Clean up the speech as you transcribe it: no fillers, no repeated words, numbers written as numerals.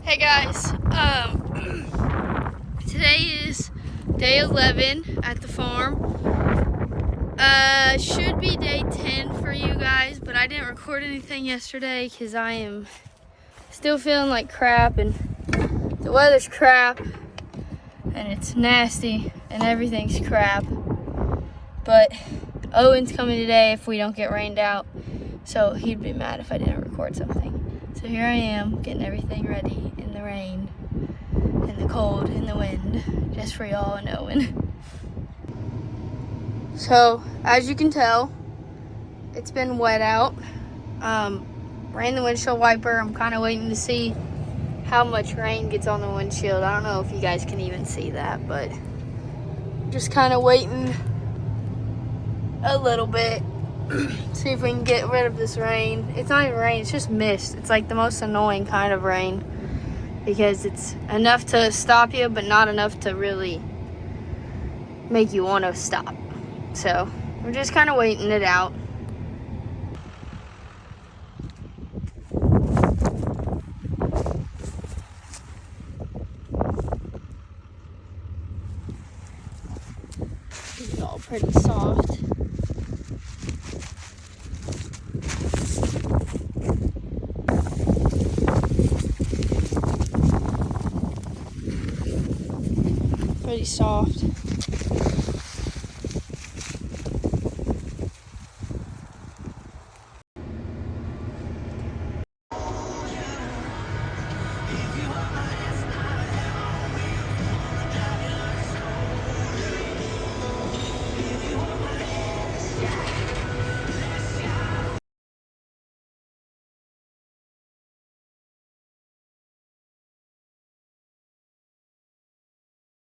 Hey guys, today is day 11 at the farm. Should be day 10 for you guys, but I didn't record anything yesterday because I am still feeling like crap and the weather's crap and it's nasty and everything's crap. But Owen's coming today if we don't get rained out, so he'd be mad if I didn't record something. So here I am getting everything ready in the rain, in the cold, in the wind, just for y'all and Owen. So as you can tell, it's been wet out. Ran the windshield wiper. I'm kind of waiting to see how much rain gets on the windshield. I don't know if you guys can even see that, but just kind of waiting a little bit. See if we can get rid of this rain. It's not even rain, it's just mist. It's like the most annoying kind of rain because it's enough to stop you, but not enough to really make you want to stop. So we're just kind of waiting it out. It's all pretty soft. Pretty soft.